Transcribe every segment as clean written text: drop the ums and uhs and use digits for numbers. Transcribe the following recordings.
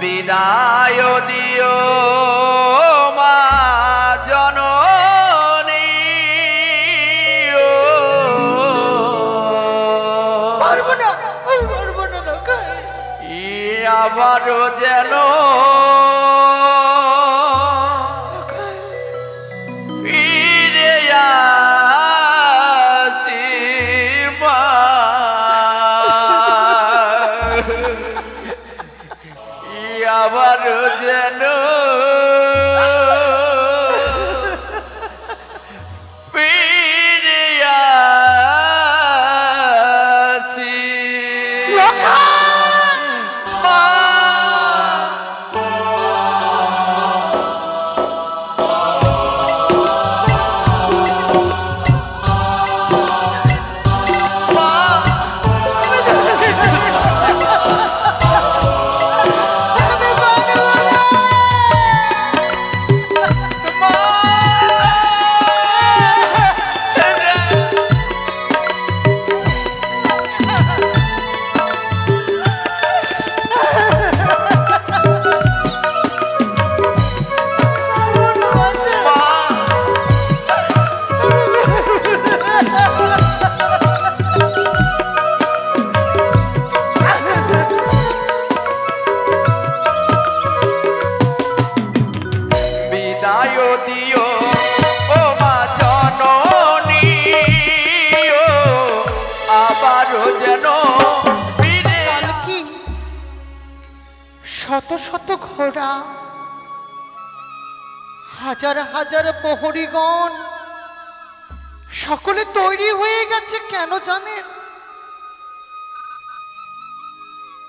বিদায় দিও মা জননী পারবো না আবারও যেন ফিরে আসি মা আবারও যেন ফিরে আসি শত শত ঘোড়া হাজার হাজার প্রহরীগণ সকলে তৈরি হয়ে গেছে কেন জানেন?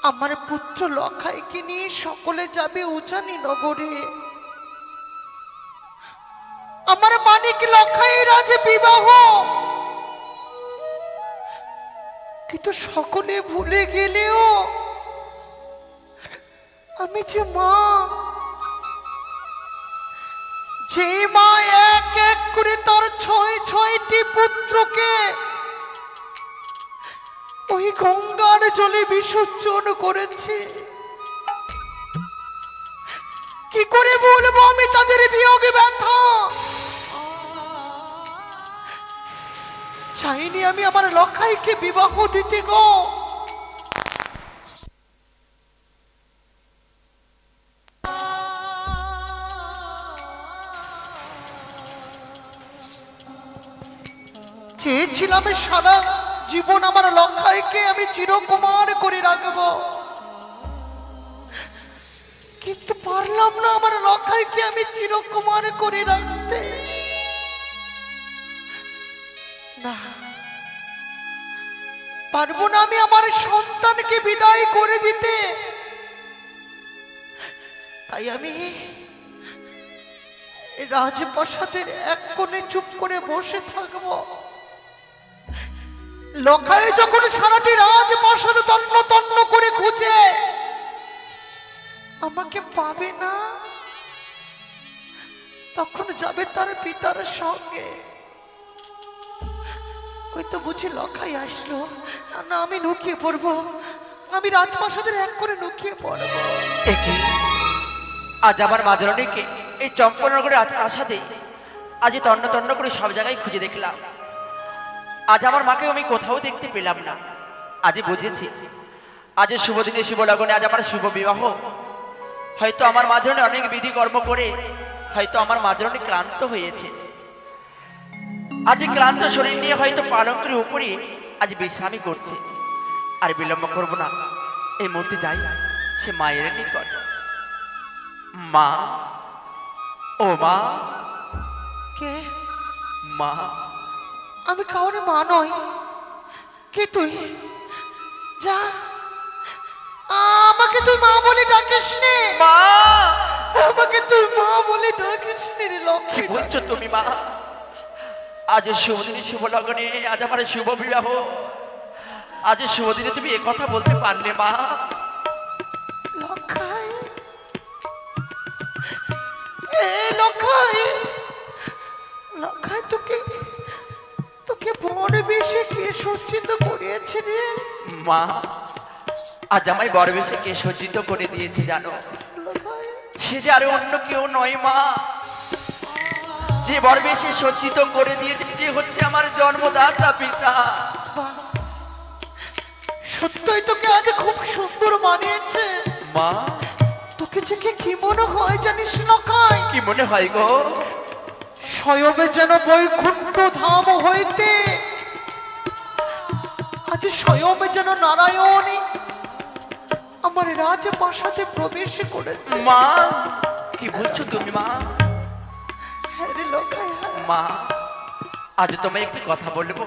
আমার পুত্র লখাইকে নিয়ে সকলে যাবে উজানি নগরে। আমার মানিক লখাইয়ের আজ বিবাহ, কিন্তু সকলে ভুলে গেলেও আমি যে মা, যে মা এক এক করে তার ৬-৬টি পুত্রকে ওই গঙ্গার জলে বিসর্জন করেছে, কি করে বলবো আমি তাদের বিয়োগে ব্যথা? চাইনি আমি আমার লখাইকে বিবাহ দিতে গো। চেয়েছিলাম সারা জীবন আমার লখাইকে আমি চিরকুমার করে রাখবো, কিন্তু পারলাম না আমার লখাইকে আমি চিরকুমার করে রাখতে। না, পারবো না আমি আমার সন্তানকে বিদায় করে দিতে। তাই আমি রাজপ্রাসাদের এক কোণে চুপ করে বসে থাকবো। লখাই যখন সারাটি রাজপ্রাসাদ তন্ন তন্ন করে খুঁজে আমাকে পাবে না, তখন যাবে তার পিতার সঙ্গে। ওই তো বুঝি লখাই আসলো, না আমি লুকিয়ে পড়বো, আমি রাজপ্রাসাদের এক করে লুকিয়ে পড়বো। আজ আমার মাজরণীকে এই চম্পনগরের রাজপ্রাসাদে আজ তন্ন তন্ন করে সব জায়গায় খুঁজে দেখলাম, আজ আমার মাকে আমি কোথাও দেখতে পেলাম না। আজ বুঝেছি আজ শুভ দিনে শুভ লগনে আজ আমার শুভ বিবাহ। হয়তো আমার মাজরণী অনেক বিধি কর্ম করে হয়তো আমার মাজরণী ক্লান্ত হয়েছে, আজ ক্লান্ত শরীর নিয়ে হয়তো পালঙ্কের উপরে আজ বিশ্রামই করছে। আর বিলম্ব করব না, এই মুহূর্তে যাই সে মায়ের নিকট। মা, ও মা। কে? মা। আমি কাউরে মা নই। কে তুই? যা, আমাকে তুই মা বলে ডাকিস নে। মা, আমাকে তুই মা বলে ডাকিস নে রে লক্ষ্মী। কি বলছো তুমি মা? আজ শুভ দিনে শুভ লগনে আজ আমার শুভ বিবাহ, আজ শুভ দিনে তুমি একথা বলতে পারলে মা? লখাই, লখাই, লখাই তোকে তোকে বড় বেশি কে সজ্জিত করিয়েছে রে মা? আজ আমায় বরবেশে কে সজ্জিত করে দিয়েছে জানো? সে যে আর অন্য কেউ নয় মা, যে বরবেশে সজ্জিত করে দিয়েছে যে হচ্ছে আমার জন্মদাতা পিতা। বাহ, সত্যই তোকে আজ খুব সুন্দর মানিয়েছে। মা, তোকে যে কি মনে হয় জানিস লখাই? কি মনে হয় গো? স্বয়বে যেন বৈকুণ্ঠ ধাম হইতে আজ স্বয়বে যেন নারায়ণী আমার রাজপ্রাসাদে প্রবেশ করেছে। মা, কি বলছো তুমি মা? হ্যাঁ রে লখাই, হ্যাঁ। মা, আজ তোমায় একটি কথা বলবো।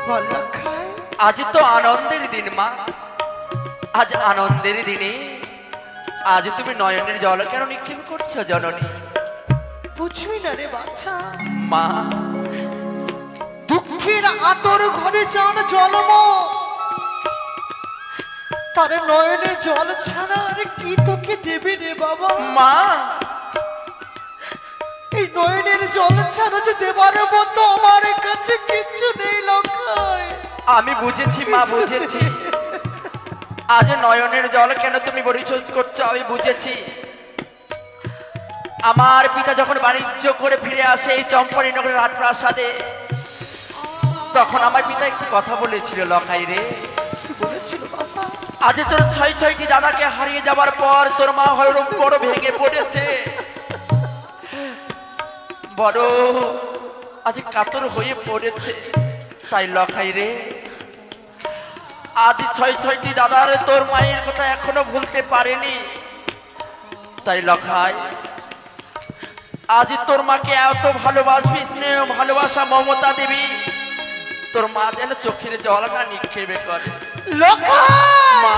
বল লখাই। আজ তো আনন্দের দিন মা, আজ আনন্দের দিনে আজ তুমি নয়নের জল কেন নিক্ষেপ করছো জননী? বুঝবি না রে বাচ্চা, মা, দুঃখের আতর ঘরে যান জলম, তার নয়নে জল ছাড়া আর কি তোকে দেবে রে বাবা? মা, এই নয়নের জল ছাড়া যে দেবার মতো আমার কাছে কিচ্ছু নেই লখাই। আমি বুঝেছি মা, বুঝেছি। আজ নয়নের জল কেন তুমি পরিশোধ করছো আমি বুঝেছি। আমার পিতা যখন বাণিজ্য করে ফিরে আসে এই চম্পারী নগরের রাজপ্রাসাদে, তখন আমার পিতা একটি কথা বলেছিল লখাই রে। কি বলেছিল বাবা? আজ তোর ছয়টি দাদাকে হারিয়ে যাবার পর তোর মা হয়তো বড় ভেঙে পড়েছে, বড় আজ কাতর হয়ে পড়েছে। তাই লখাই রে, আজ ছয়টি দাদার তোর মায়ের কথা এখনো ভুলতে পারেনি। তাই লখাই, আজ তোর মাকে এত ভালোবাসবি, স্নেহ ভালোবাসা মমতা দেবী, তোর মা যেন চোখের জল না নিক্ষেপে করে। লখাই! মা,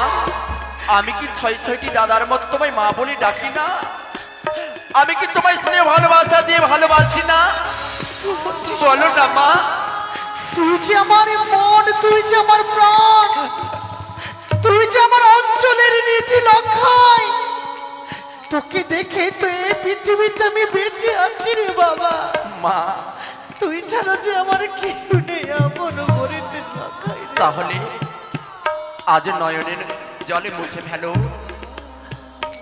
আমি কি ছয়টি দাদার মতো তোমায় মা বলি ডাকি না? আমি কি তোমায় স্নেহ ভালোবাসা দিয়ে ভালোবাসি না? বলো না মা। তুই যে আমার মন, তুই যে আমার প্রাণ, তুই যে আমার অঞ্চলের নীতি লখাই। তোকে দেখে তো এই পৃথিবীতে আমি বেঁচে আছি রে বাবা। মা, তুই ছাড়া যে আমার কেউ নেই এমন বলিতে লখাই রে। তাহলে আজ নয়নের জলে মুছে ফেলো।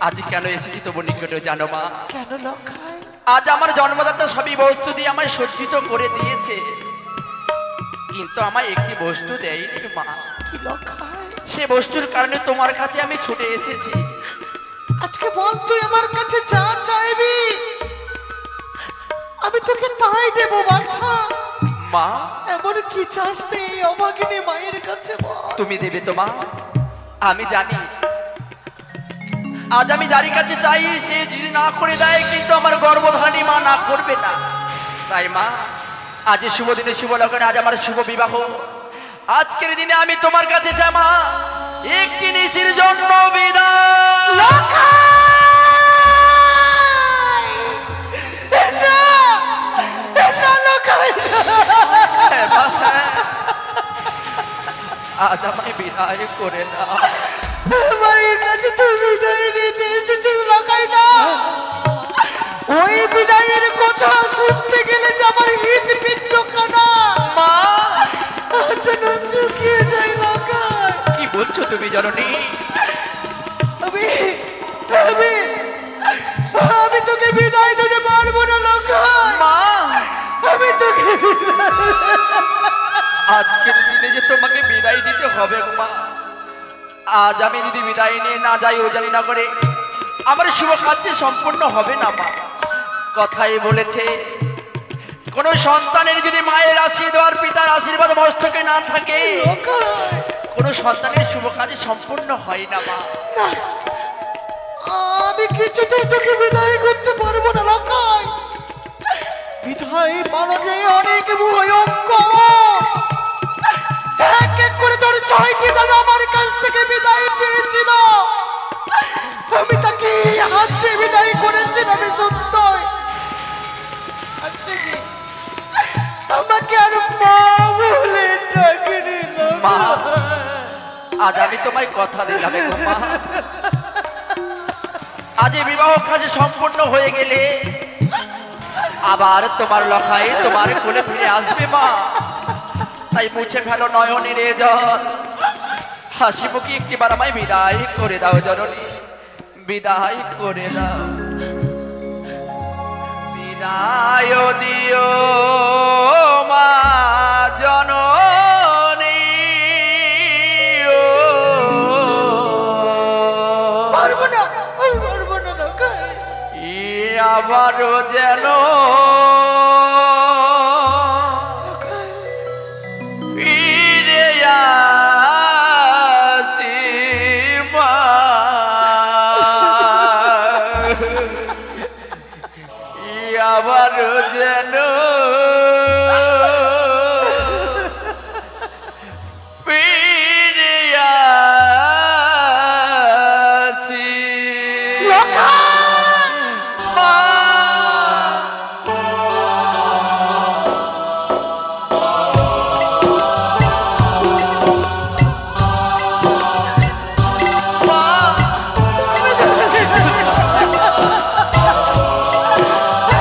আজ কেন এসেছি তবু নিকটে জানো মা? কেন লখাই? আজ আমার জন্মদাতা সবই বস্তু দিয়ে আমায় সজ্জিত করে দিয়েছে, কিন্তু আমায় একটি বস্তু দেয়নি মা। কি লখাই? সে বস্তুর কারণে তোমার কাছে আমি ছুটে এসেছি। আজকে বল তুই আমার কাছে যা চাইবি আমি তোকে তাই দেব বাচ্চা। মা, এমন কি চাস তুই এই অভাগিনী মায়ের কাছে বল? তুমি দেবে তো মা? আমি জানি আজ আমি যার কাছে চাই সে যদি না করে দেয়, কিন্তু আমার গর্ভধারী মা না করবে না। তাই মা, আজ শুভ দিনে শুভ লগ্নে আজ আমার শুভ বিবাহ। আজকের দিনে আমি তোমার কাছে চাই মা, একটি নিশির জন্য বিদায়। লখাই! না! না লখাই! হ্যাঁ মা, হ্যাঁ। আজ আমায় বিদায় করে দাও। মায়ের কাছে তুই বিদায় নিতে এসেছিস লখাই না? ওই বিদায়ের কথা শুনতে গেলে যে আমার হৃদপিণ্ড কানা মা, যেন শুকিয়ে যায় লখাই। কি বলছো তুমি জননী? আমি আমি আমি তোকে বিদায় দিতে পারবো না লখাই। মা, আমি তোকে আজকের দিনে যে তোমাকে বিদায় দিতে হবে গো মা। আজ আমি যদি বিদায় নিয়ে না যাই ও জানি না করে আমার শুভ কাজটি সম্পূর্ণ হবে না মা। কথাই বলেছে, কোন সন্তানের যদি মায়ের আশীর্বাদ পিতার আশীর্বাদ মস্তকে না থাকে, লখাই কোন সন্তানের শুভ কাজ সম্পূর্ণ হয় না মা। না, আমি কিছুতেই তোকে বিদায় করতে পারবো না লখাই। বিদায় মানা যে অনেক ভয়ঙ্কর। এক এক করে তোর 6টি দাদা আমার কাছ থেকে বিদায় চেয়েছিল, আমি তাকে হাত দিয়ে বিদায় করেছিলাম সত্যই। আজকে আমাকে আর মা বলে ডাকিনি মা, লখাই। আজ আমি তোমায় কথা দিলাম গো মা, আজ এই বিবাহ কাজ সম্পূর্ণ হয়ে গেলে আবার তোমার লখাই তোমার কোলে ফিরে আসবে মা। তাই মুছে ফেলো নয়নের এ জল, হাসি মুখে একটিবার আমায় বিদায় করে দাও জননী, বিদায় করে দাও। বিদায় দিও মা জননী, পারবো না, পারবো না লক্ষাই। আবারও যেন ফিরে আসি মা, আবারও যেন ফিরে আসি মা।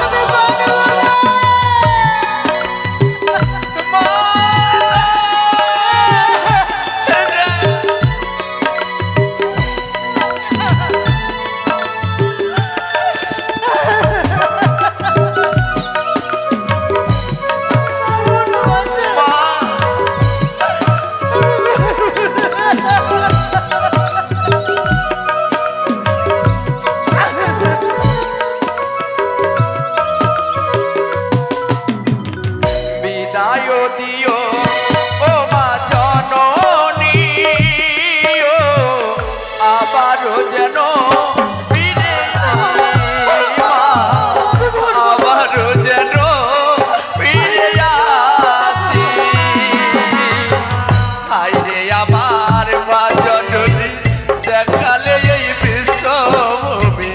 আমি পারবো না। বিদায় দিও ও মা জননী, ও আবারও যেন ফিরে আসি মা, আবারও যেন ফিরে আসি। হায়রে আমার মা জননী, দেখালে এই বিশ্বভূমি,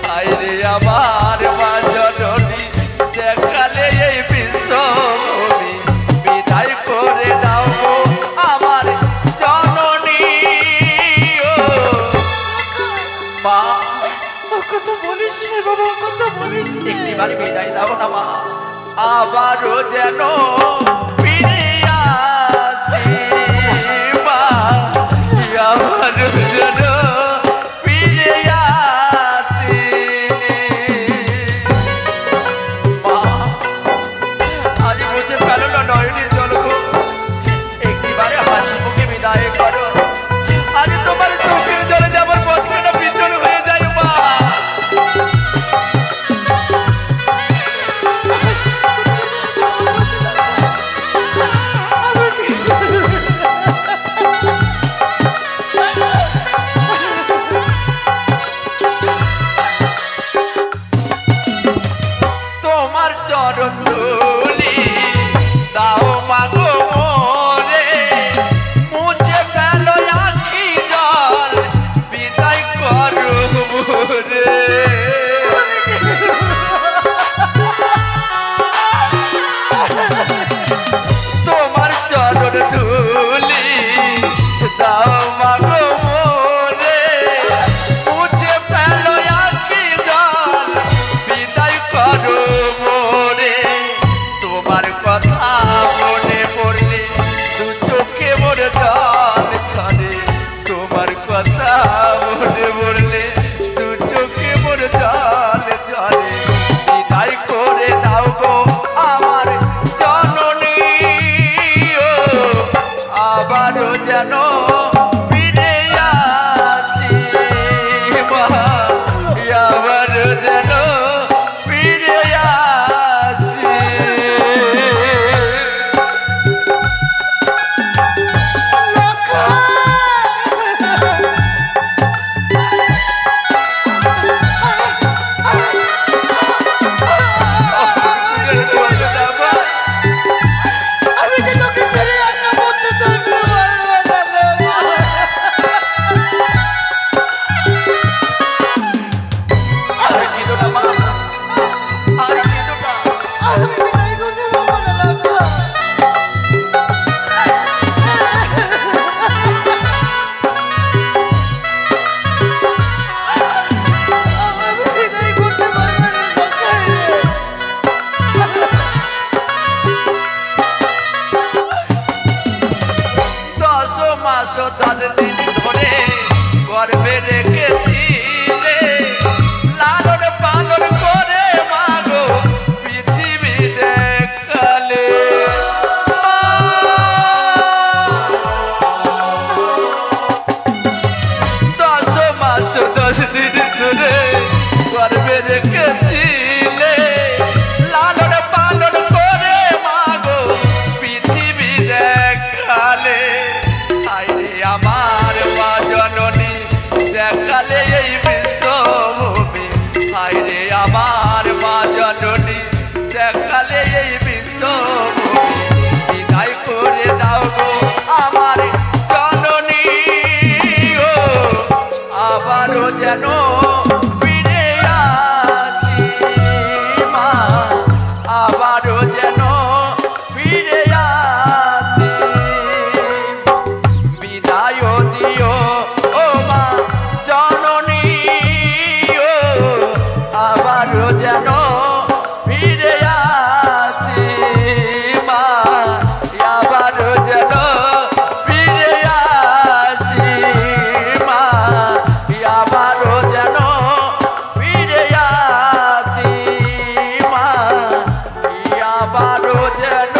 হায়রে আমার মা জননী, দেখালে এই বিশ্বভূমি, বিদায় করে দাও গো আমার জননী, ও মা। কত বলিস রে বাবা, কত বলিস রে। একটিবার বিদায় দাও না মা, আবারও যেন ফিরে আসি মা, আবারও যেন ফিরে আসি মা। আজ বুঝে পেল না নয়নি জল গো, একটিবারে হাসি মুখে বিদায় করো। আজ তোমার চোখের জলে যাবার পথখানা পিছন হয়ে যায় মা। দিন ধরে গর্বে রেখেছিলে লালন পালন করে মাগো পৃথিবী দেখালে আইরে আমার মা জননী দেখালে এই বিশ্বভূমি আইরে আমার মা জননী দেখালে এই বিশ্বভূমি বিদায় করে দাও গো আমার জননী ও আবারও যেন ফিরে আসি মা আবারও যেন ফিরে আসি বিদায় দিও ও মা জননী ও আবারও যেন ফিরে আসি মা আবারও যেন ফিরে আসি মা আবারও যেন ফিরে আসি মা আবারও যেন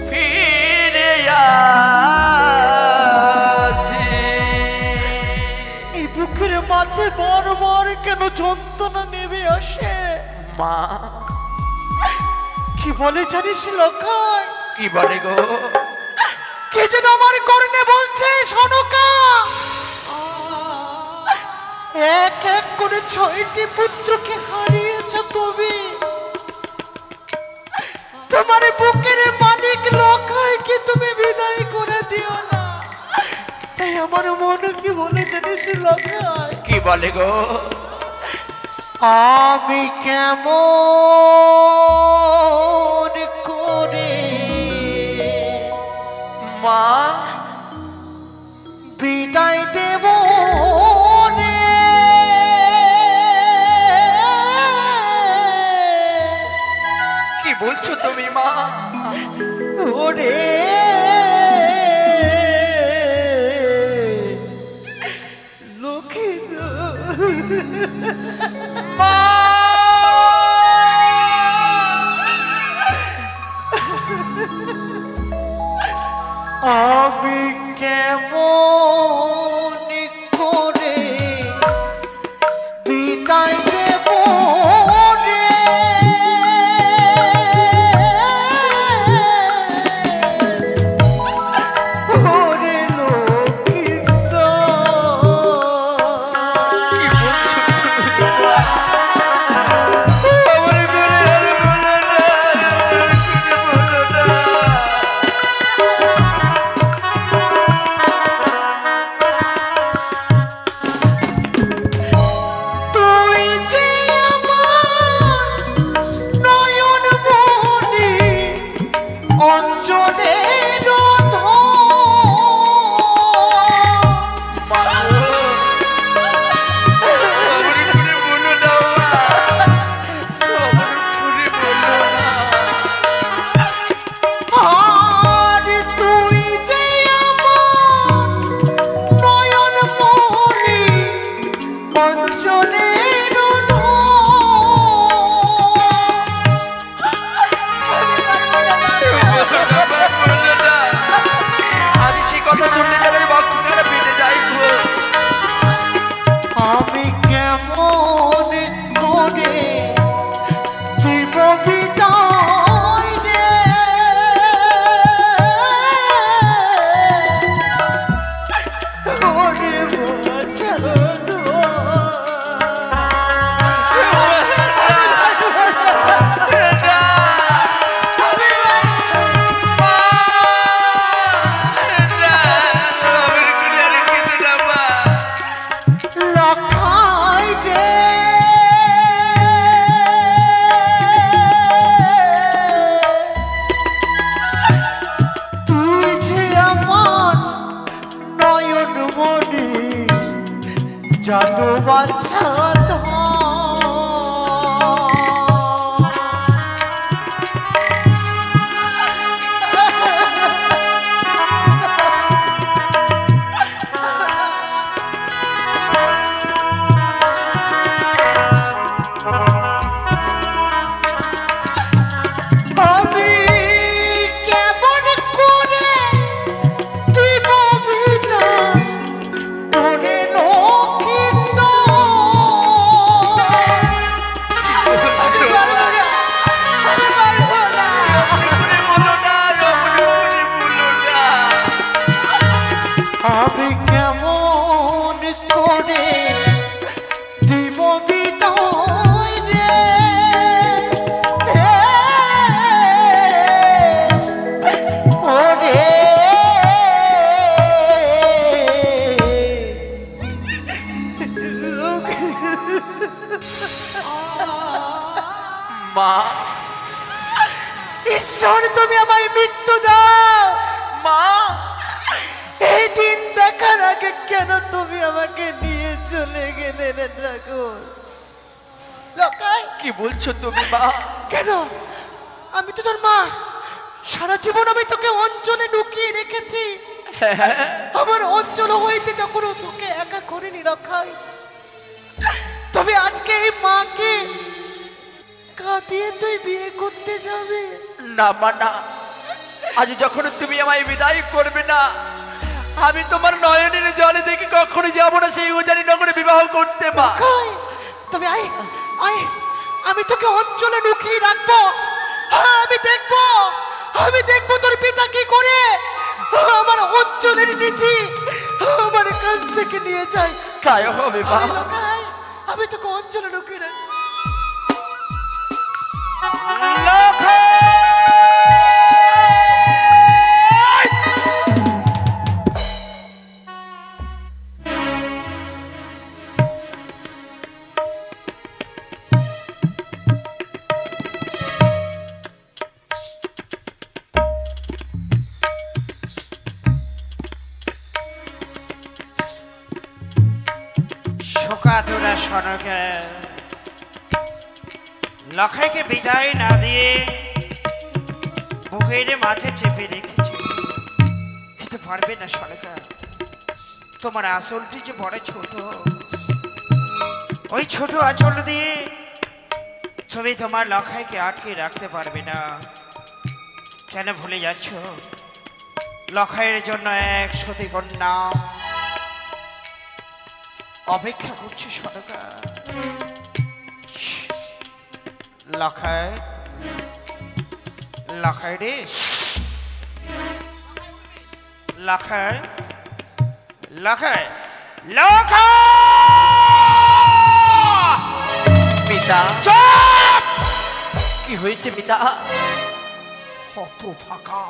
ফিরে আসি এই বুকের মাঝে বারবার কেন যন্ত্রণা নেমে আসে? মা কি বলে জানিস লক্ষায়? কি বলে গো কে যেন আমার কর্ণে বলছে, সনকা এক এক করে 6টি পুত্রকে হারিয়েছ তুমি, তোমার বুকের মানিক লক্ষায়কে তুমি বিদায় করে দিও না। তাই আমার মন কি বলে জানিস লক্ষায়? কি বলে গো আমি কেমন করে মা বিদায় দেব রে, কি বলছো তুমি মা ওরে লক্ষ্মী মা আমি কেমন করে বিদায় দেব রে, ওরে লক্ষিত কি বলছো তুমি মা? আমার ঘরে আর বলো না, বলো না। তুই যে আমার নয়ন মনি অঞ্চলের ধন, মা গো, আমার ঘরে বলো না মা, আমার ঘরে বলো না। আর তুই যে আমার নয়ন মনি অঞ্চলের ধন। বলো না। আমি সে কথা শুনলে তাদের বক্ষখানা ফেটে যায় গো। আমি কেমন করে দিব বিদায় রে, ওরে বাঁচানো। লক্ষায় রে তুই যে আমার নয়ন মনি জাদু বাচ্চা আমি কেমন করে দিব বিদায় আমি কেমন করে দিব বিদায় রে ওরে মা, ঈশ্বর তুমি আমায় মৃত্যু দাও মা, এই দিন দেখার আগে কেন তুমি আমাকে নিয়ে চলে গেলে রে ঠাকুর লোকাই কি বলছো তুমি মা? কেন আমি তো তোর মা সারা জীবন আমি তোকে অঞ্চলে লুকিয়ে রেখেছি আমার অঞ্চল হইতে কখনো তোকে একা করিনি রক্ষাই তবে আজকে এই মাকে কাঁদিয়ে তুই বিয়ে করতে যাবে না মা না, আজ যখন তুমি আমায় বিদায় করবে না, আমি তোমার নয়নের জলে দেখে কখনো যাবো না সেই উজানি নগরে বিবাহ করতে মা। রক্ষাই তবে আয় আয় আমি তোকে অঞ্চলে লুকিয়ে রাখবো হ্যাঁ, আমি দেখবো তোর পিতা কি করে আমার অঞ্চলের নীতি আমার কাছ থেকে নিয়ে যায় তাই হবে মা। আয় লোকাই, আমি তোকে অঞ্চলে লুকিয়ে রাখবো শোকাতুরা সনকে লখাইকে বিদায় না দিয়ে বুকের মাঝে চেপে রেখেছে কিন্তু পারবে না সনকা তোমার আঁচলটি যে বড় ছোট ওই ছোট আঁচল দিয়ে তুমি তোমার লখাইকে আটকে রাখতে পারবে না কেন ভুলে যাচ্ছ লখাইয়ের জন্য এক সতী কন্যা অপেক্ষা করছে সনকা লখাই লখাই রে লখাই লখাই লখাই পিতা, চুপ কি হয়েছে পিতা? কত ফাঁকা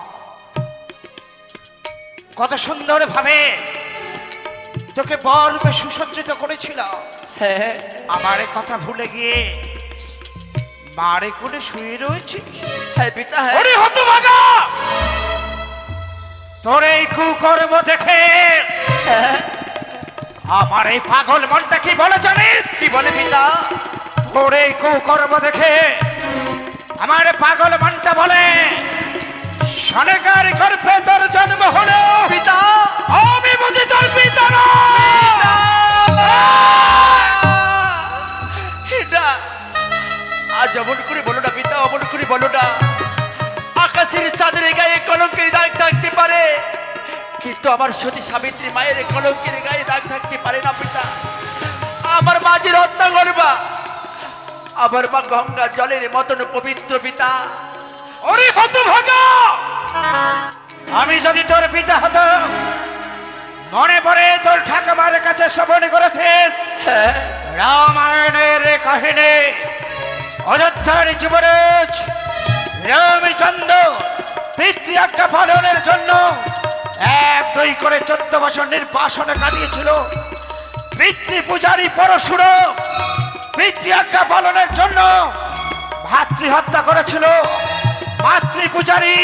কত সুন্দর ভাবে তোকে বরূপে সুসজ্জিত করেছিল হ্যাঁ, আমার কথা ভুলে গিয়ে মারে কোলে শুয়ে রয়েছে হ্যাঁ পিতা, হ্যাঁ। ওরে হতভাগা তোর এই কুকর্ম দেখে আমার এই পাগল মনটা কি বলে জানিস কি বলে পিতা? তোর এই কুকর্ম দেখে আমার পাগল মনটা বলে সরকারি গর্ভে তোর জন্ম হলো পিতা, আমি বুঝি তোর পিতা না এটা আজ অমন করে বলো না পিতা, অমন করে বলো না। আকাশের চাঁদের গায়ে কলঙ্কের দাগ থাকতে পারে কিন্তু আমার সতী সাবিত্রী মায়ের কলঙ্কের গায়ে দাগ থাকতে পারে না পিতা। আমার মা যে রত্না গর্ভা, আমার মা গঙ্গা জলের মতন পবিত্র পিতা। ওরে হতভাগা আমি যদি তোর পিতা হতাম মনে পড়ে তোর ঠাকুমার কাছে শ্রবণ করেছিস হ্যাঁ, রামায়ণের কাহিনী অযোধ্যার যুবরাজ রামচন্দ্র পিতৃ আজ্ঞা পালনের জন্য 1-2 করে 14 বছর নির্বাসনে কাটিয়েছিল। পিতৃ পূজারী পরশুরাম পিতৃ আজ্ঞা পালনের জন্য ভাতৃ হত্যা করেছিল। মাতৃ পূজারী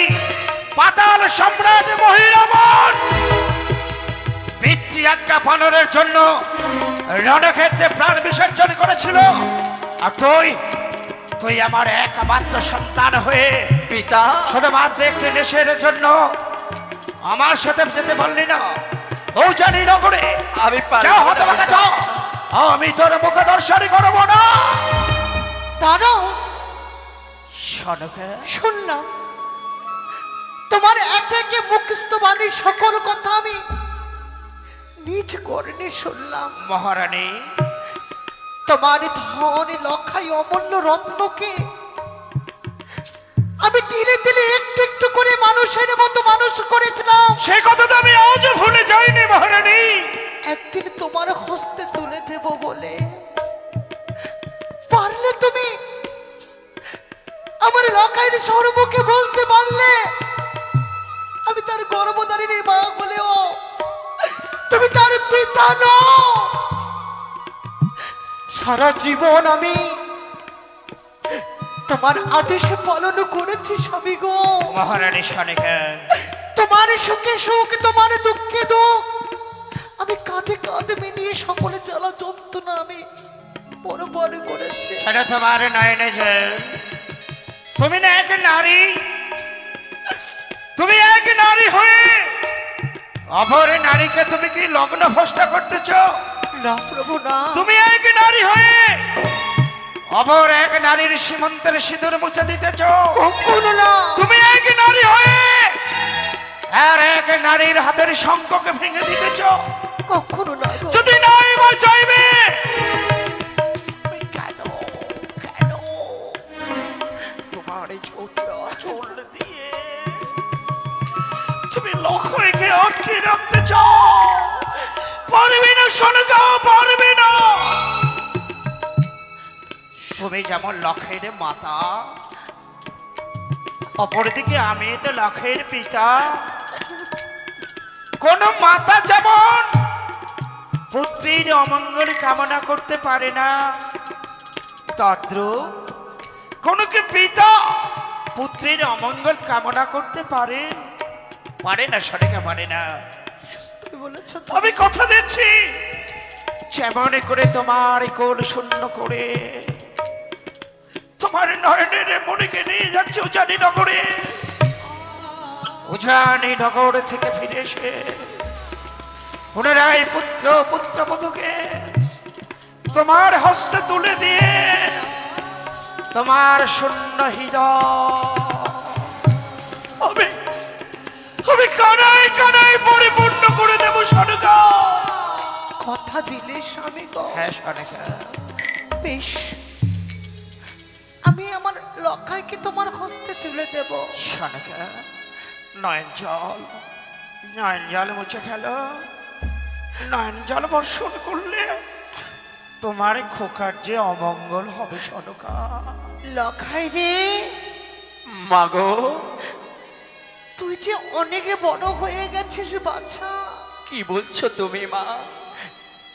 পাতাল সম্রাট মহিরামন পিতৃ আজ্ঞা পালনের জন্য রণক্ষেত্রে প্রাণ বিসর্জন করেছিল। আর তুই আমার একমাত্র সন্তান হয়ে পিতা, শুধুমাত্র একটি নেশের জন্য আমার সাথে যেতে পারলি না। ও জানি নগরে আমি যাও হতভাগা যাও, আমি তোর মুখ দর্শন করব না। দাঁড়াও সনকা শুনলাম তোমার একে একে মুখস্থ বাণী সকল কথা আমি নিজ কর্ণে শুনলাম। মহারানী তোমার ধনী লক্ষাই অমূল্য রত্নকে আমি ধীরে ধীরে একটু একটু করে মানুষের মতো মানুষ করেছিলাম। সে কথা তো আমি আজও ভুলে যাইনি মহারানী। একদিন তোমার হস্তে তুলে দেব বলে পারলে তুমি আমার লখাইয়ের সর্বকে বলতে পারলে আমি তার গর্ভধারিণী মা বলেও তুমি তার পিতা নও। সারা জীবন আমি তোমার আদেশ পালন করেছি স্বামী গো। মহারানী সনিকা, তোমার সুখে সুখ, তোমার দুঃখে দুঃখ, আমি কাঁধে কাঁধে মিলিয়ে সকলে জ্বালা যন্ত্রণা আমি বরাবর করেছি। সেটা তোমার নয়নে যে তুমি না এক নারী, তুমি এক নারী হয়ে অপর নারীকে তুমি কি লগ্ন ভ্রষ্টা করতেছ? না প্রভু না। তুমি এক নারী হয়ে অপর এক নারীর সীমন্তের সিঁদুর মুছে দিতেছ? কখনো না। তুমি এক নারী হয়ে আর এক নারীর হাতের শঙ্খকে ভেঙে দিতেছ? কখনো না গো। যদি নাই বা চাইবে কেন কেন তোমার এই ছোট চোল দিয়ে তুমি লক্ষ্যকে আটকে রাখতে চাও? পারবে না সনকা, পারবে না। তুমি যেমন লক্ষ্যের মাতা, অপরদিকে আমি তো লক্ষ্যের পিতা। কোন মাতা যেমন পুত্রীর অমঙ্গল কামনা করতে পারে না, তদ্রূপ কোন কি পিতা পুত্রের অমঙ্গল কামনা করতে পারে? পারে না সরেকা, পারে না। তুমি বলেছ তো। আমি কথা দিচ্ছি, যেমন করে তোমার কোল শূন্য করে তোমার নয়নের মনিকে নিয়ে যাচ্ছে উজানি নগরে, উজানি নগর থেকে ফিরে এসে পুনরায় পুত্র পুত্রবধূকে তোমার হস্তে তুলে দিয়ে তোমার শূন্য হৃদয় আমি কানায় কানায় পরিপূর্ণ করে দেব সনকা। কথা দিলে স্বামী গো। হ্যাঁ সনকা, বেশ, আমি আমার লক্ষাইকে তোমার হস্তে তুলে দেব। সনকা, নয়ন জল মুছে ফেলো। নয়ন জল বর্ষণ করলে তোমার খোকার যে অমঙ্গল হবে সনকা। লক্ষাই রে, মাগো, তুই যে অনেক বড় হয়ে গেছিস বাছা। কি বলছো তুমি মা?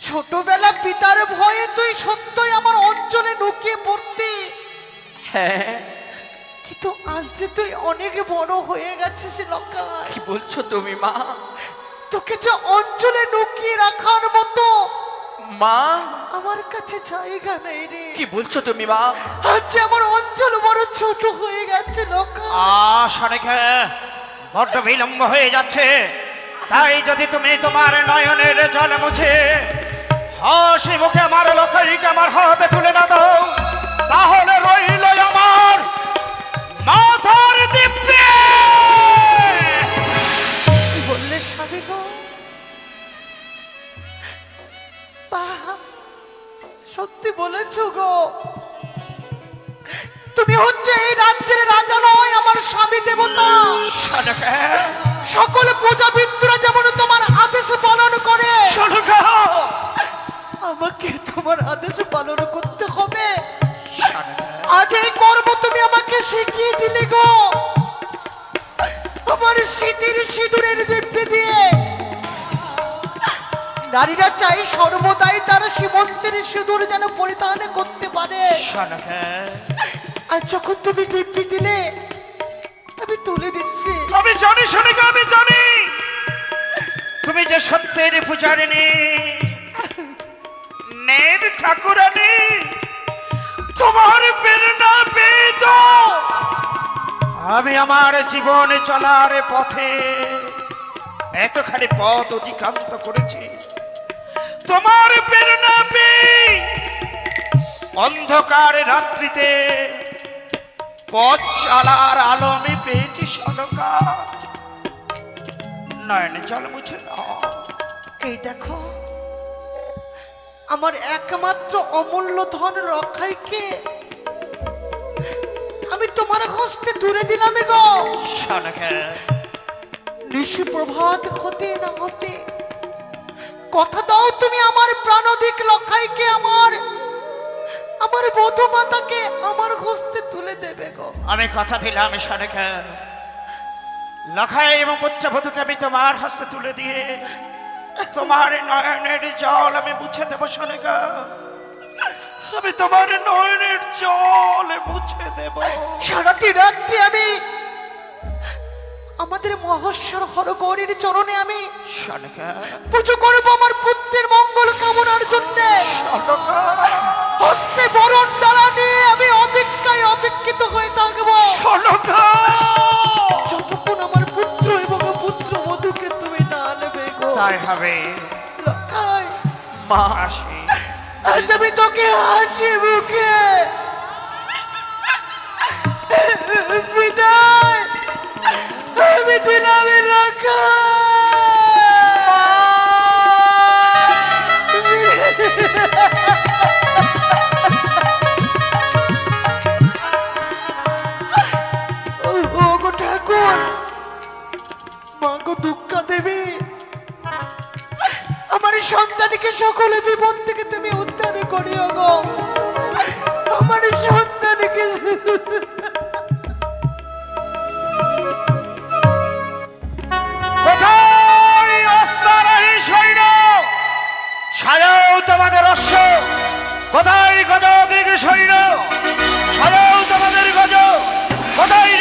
ছোটবেলা পিতার ভয়ে তুই সত্যই আমার অঞ্চলে ঢুকিয়ে পড়তি, হ্যাঁ, কিন্তু আজ যে তুই অনেক বড় হয়ে গেছিস লক্ষাই। কি বলছো তুমি মা? তোকে যে অঞ্চলে লুকিয়ে রাখার মতো মা, আমার কাছে জায়গা নেই রে। কি বলছো তুমি মা? আজ যে আমার অঞ্চল বড় ছোট হয়ে গেছে লক্ষাই। সনকা, বড্ড বিলম্ব হয়ে যাচ্ছে। তাই যদি তুমি তোমার নয়নের জল মুছে হাসি মুখে আমার লক্ষ্যকে আমার হাতে তুলে না দাও, তাহলে রইল আমার মাথার দিব্যে। কি বললে স্বামী গো? বাহ, সত্যি বলেছো গো। তুমি হচ্ছে এই রাজ্যের রাজা নয়, আমার স্বামী দেবতা। সনকা, সকল প্রজাবিন্দুরা যেমন তোমার আদেশ পালন করে, সনকা, আমাকে তোমার আদেশ পালন করতে হবে। আজ এই কর্ম তুমি আমাকে শিখিয়ে দিলে গো। আমার স্মৃতির সিঁদুরের দিব্যে দিয়ে নারীরা চাই সর্বদাই তার সীমন্তের সিঁদুর যেন পরিধান করতে পারে। সনকা, আর যখন তুমি দিব্যি দিলে আমি তুলে দিচ্ছি। আমি জানি সনকা, আমি জানি তুমি যে সত্যের পূজারিণী, নের ঠাকুরানী। তোমার প্রেরণা পেয়ে তো আমি আমার জীবন চলার পথে এতখানি পথ অতিক্রান্ত করেছি। তোমার প্রেরণা পেয়ে অন্ধকার রাত্রিতে পথ চলার আলো আমি পেয়েছি সনকা। নয়নে জল মুছে দাও। এই দেখো, আমার একমাত্র অমূল্য ধন রক্ষাইকে আমি তোমার তোমার হস্তে তুলে দিলাম গো। সনকা নিশি প্রভাত হতে না হতে কথা দাও তুমি আমার প্রাণদিক লক্ষাইকে আমার বধূ মাতাকে আমার হস্তে তুলে দেবে গো। আমি কথা দিলাম সনকা, লখাই এবং পুত্রবধূকে আমি তোমার হস্তে তুলে দিয়ে তোমার নয়নের জল আমি মুছে দেব সনকা। আমি তোমার নয়নের জল মুছে দেব। সারাটি রাত্রি আমি আমাদের মহেশ্বর হরগৌরীর চরণে আমি সনকা পুজো করবো আমার পুত্রের মঙ্গল কামনার জন্য। সনকা হস্তে বরণ ডালা নিয়ে আমি অপেক্ষায় অপেক্ষিত হয়ে থাকবো সনকা যতক্ষণ আমার পুত্র এবং পুত্র বধূকে তুমি না নেবে গো। তাই হবে। লক্ষাই মা আসি। আজ আমি তোকে হাসি মুখে বিদায় আমি দিলাম রাখা। ও গো ঠাকুর, মা গো দুঃখা দেবী, আমার এই সন্তানকে সকলে বিপদ থেকে তুমি উদ্ধার করিও গো। আমার এই সন্তানকে কোথায় অশ্বারোহী সৈন্য? সাজাও তোমাদের অশ্ব। কোথায় গজদিগ সৈন্য? সাজাও তোমাদের গজ। কোথায়